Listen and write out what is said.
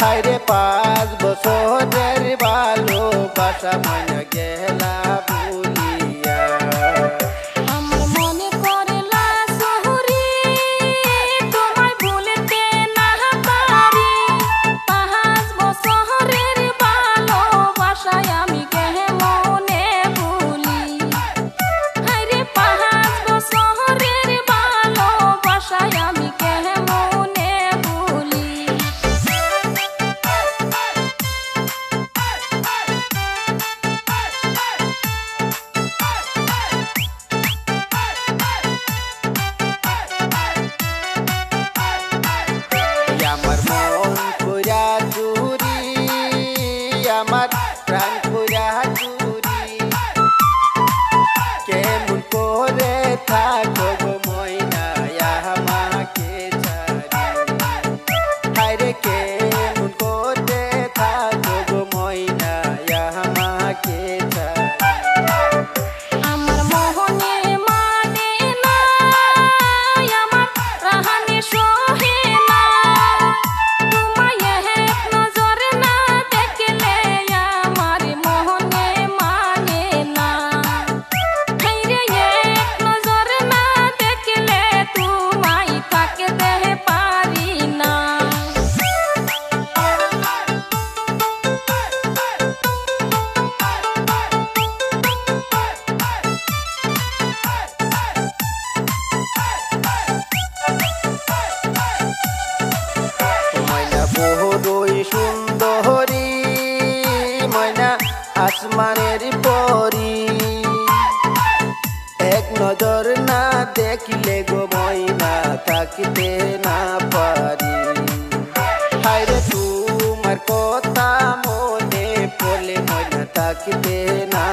হায়রে 5 বছরের ভালোবাসা মনে গেলা ভুলিয়া। আমার মনে করলা শহরে তোমায় ভুলতে না পারি। 5 বছরের ভালোবাসায় আমি কেমনে ভুলি। হায়রে 5 বছরের ভালোবাসায় আমি কেমনে ভুলি। আমার মন পুরা চুরি, আমার প্রাণ পুরা চুরি, কেমন করে থাকো গো ময়না আমাকে ছাড়ি। হায়রে কেমন করে থাকো গো ময়না আমাকে ছাড়ি। আমার মোহনে মানে না, আমার রাহানে সহে না। তোমায় এক নজর না দেখলে আমার মোহনে মানে না। হায়রে এক নজর না দেখলে তোমায় থাকতে পারি না। ময়না বহুরই সুন্দরী, ময়না আসমানের পরি, এক নজর না দেখলে গো ময়না থাকতে না পারি। হায়রে তোমার কথা মনে পড়লে ময়না থাকতে না